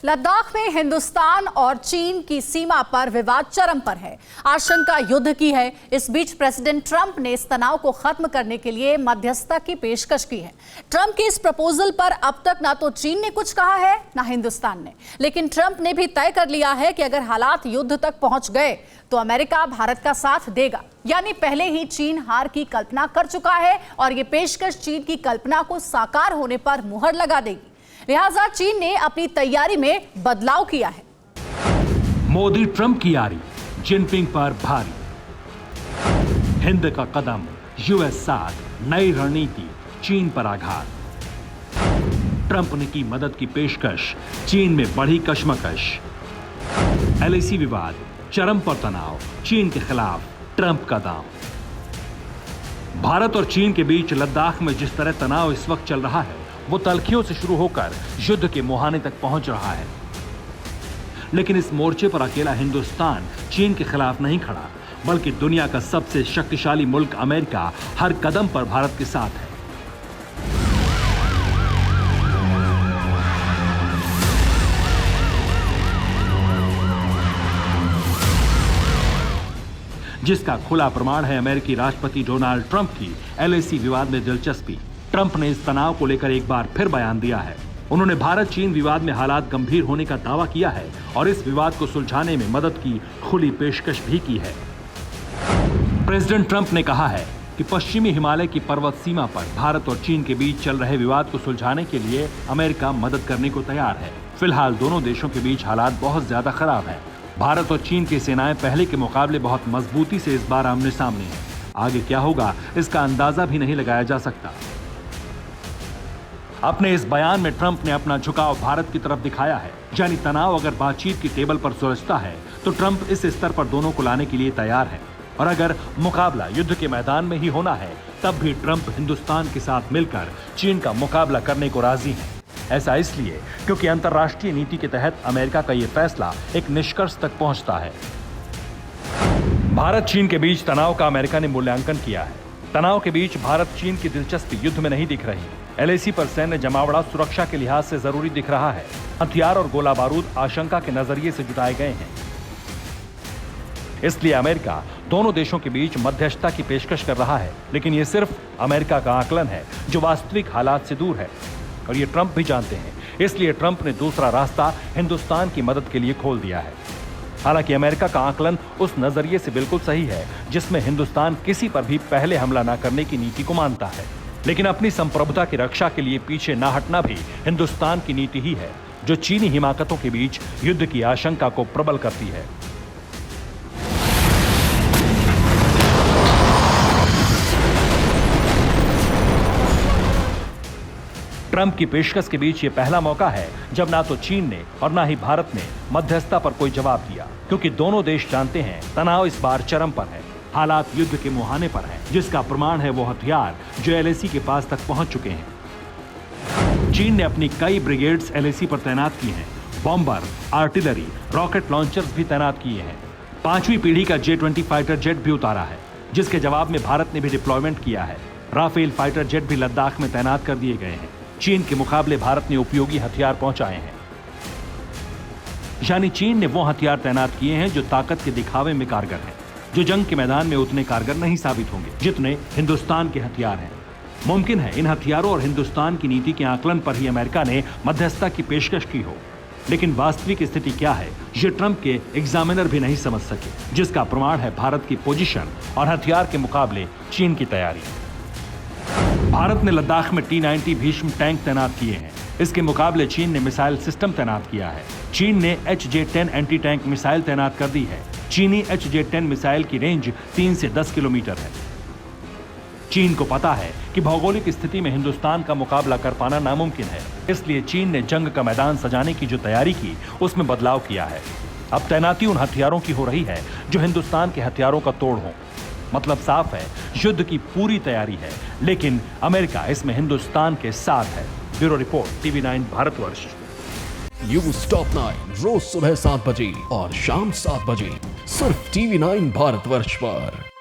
लद्दाख में हिंदुस्तान और चीन की सीमा पर विवाद चरम पर है। आशंका युद्ध की है। इस बीच प्रेसिडेंट ट्रंप ने इस तनाव को खत्म करने के लिए मध्यस्थता की पेशकश की है। ट्रंप के इस प्रपोजल पर अब तक ना तो चीन ने कुछ कहा है ना हिंदुस्तान ने, लेकिन ट्रंप ने भी तय कर लिया है कि अगर हालात युद्ध तक पहुंच गए तो अमेरिका भारत का साथ देगा। यानी पहले ही चीन हार की कल्पना कर चुका है और ये पेशकश चीन की कल्पना को साकार होने पर मुहर लगा देगी। लिहाजा चीन ने अपनी तैयारी में बदलाव किया है। मोदी ट्रंप की यारी, जिनपिंग पर भारी। हिंद का कदम, यूएस साथ, नई रणनीति, चीन पर आघात। ट्रंप ने की मदद की पेशकश, चीन में बढ़ी कशमकश। एलएसी विवाद, चरम पर तनाव, चीन के खिलाफ ट्रंप का दांव। भारत और चीन के बीच लद्दाख में जिस तरह तनाव इस वक्त चल रहा है, वो तल्खियों से शुरू होकर युद्ध के मुहाने तक पहुंच रहा है। लेकिन इस मोर्चे पर अकेला हिंदुस्तान चीन के खिलाफ नहीं खड़ा, बल्कि दुनिया का सबसे शक्तिशाली मुल्क अमेरिका हर कदम पर भारत के साथ है। जिसका खुला प्रमाण है अमेरिकी राष्ट्रपति डोनाल्ड ट्रंप की एलएसी विवाद में दिलचस्पी। ट्रंप ने इस तनाव को लेकर एक बार फिर बयान दिया है। उन्होंने भारत चीन विवाद में हालात गंभीर होने का दावा किया है और इस विवाद को सुलझाने में मदद की खुली पेशकश भी की है। प्रेसिडेंट ट्रंप ने कहा है कि पश्चिमी हिमालय की पर्वत सीमा पर भारत और चीन के बीच चल रहे विवाद को सुलझाने के लिए अमेरिका मदद करने को तैयार है। फिलहाल दोनों देशों के बीच हालात बहुत ज्यादा खराब है। भारत और चीन की सेनाएं पहले के मुकाबले बहुत मजबूती से इस बार आमने सामने हैं। आगे क्या होगा इसका अंदाजा भी नहीं लगाया जा सकता। अपने इस बयान में ट्रंप ने अपना झुकाव भारत की तरफ दिखाया है। यानी तनाव अगर बातचीत की टेबल पर सुलझता है तो ट्रंप इस स्तर पर दोनों को लाने के लिए तैयार है, और अगर मुकाबला युद्ध के मैदान में ही होना है तब भी ट्रंप हिंदुस्तान के साथ मिलकर चीन का मुकाबला करने को राजी हैं। ऐसा इसलिए क्योंकि अंतर्राष्ट्रीय नीति के तहत अमेरिका का यह फैसला एक निष्कर्ष तक पहुंचता है। भारत चीन के बीच तनाव का अमेरिका ने मूल्यांकन किया है। तनाव के बीच भारत चीन की दिलचस्पी युद्ध में नहीं दिख रही। एलएसी पर सैन्य जमावड़ा सुरक्षा के लिहाज से जरूरी दिख रहा है। हथियार और गोला बारूद आशंका के नजरिए से जुटाए गए हैं। इसलिए अमेरिका दोनों देशों के बीच मध्यस्थता की पेशकश कर रहा है, लेकिन यह सिर्फ अमेरिका का आकलन है जो वास्तविक हालात से दूर है, और ये ट्रंप भी जानते हैं। इसलिए ट्रंप ने दूसरा रास्ता हिंदुस्तान की मदद के लिए खोल दिया है। हालांकि अमेरिका का आकलन उस नजरिए से बिल्कुल सही है जिसमें हिंदुस्तान किसी पर भी पहले हमला न करने की नीति को मानता है, लेकिन अपनी संप्रभुता की रक्षा के लिए पीछे न हटना भी हिंदुस्तान की नीति ही है, जो चीनी हिमाकतों के बीच युद्ध की आशंका को प्रबल करती है। ट्रंप की पेशकश के बीच ये पहला मौका है जब ना तो चीन ने और ना ही भारत ने मध्यस्थता पर कोई जवाब दिया, क्योंकि दोनों देश जानते हैं तनाव इस बार चरम पर है। हालात युद्ध के मुहाने पर है, जिसका प्रमाण है वो हथियार जो एलएसी के पास तक पहुंच चुके हैं। चीन ने अपनी कई ब्रिगेड्स एलएसी पर तैनात की हैं। बॉम्बर, आर्टिलरी, रॉकेट लॉन्चर्स भी तैनात किए हैं। 5वीं पीढ़ी का J-20 फाइटर जेट भी उतारा है, जिसके जवाब में भारत ने भी डिप्लॉयमेंट किया है। राफेल फाइटर जेट भी लद्दाख में तैनात कर दिए गए हैं। चीन के मुकाबले भारत ने उपयोगी हथियार पहुंचाए हैं। यानी चीन ने वो हथियार तैनात किए हैं जो ताकत के दिखावे में कारगर हैं, जो जंग के मैदान में उतने कारगर नहीं साबित होंगे जितने हिंदुस्तान के हथियार हैं। मुमकिन है इन हथियारों और हिंदुस्तान की नीति के आकलन पर ही अमेरिका ने मध्यस्थता की पेशकश की हो, लेकिन वास्तविक स्थिति क्या है ये ट्रंप के एग्जामिनर भी नहीं समझ सके, जिसका प्रमाण है भारत की पोजीशन और हथियार के मुकाबले चीन की तैयारी। भारत ने लद्दाख में T-90 भीष्म टैंक तैनात किए हैं। इसके मुकाबले चीन ने मिसाइल सिस्टम तैनात किया है। चीन ने HJ-10 एंटी टैंक मिसाइल तैनात कर दी है। चीनी HJ-10 मिसाइल की रेंज 3 से 10 किलोमीटर है। चीन को पता है कि भौगोलिक स्थिति में हिंदुस्तान का मुकाबला कर पाना नामुमकिन है, इसलिए चीन ने जंग का मैदान सजाने की जो तैयारी की उसमें बदलाव किया है। अब तैनाती उन हथियारों की हो रही है जो हिंदुस्तान के हथियारों का तोड़ हो। मतलब साफ है, युद्ध की पूरी तैयारी है, लेकिन अमेरिका इसमें हिंदुस्तान के साथ है। Bureau report, TV9 Bharatvarsh. News top 9 रोज सुबह 7 बजे और शाम 7 बजे सिर्फ TV9 भारतवर्ष पर।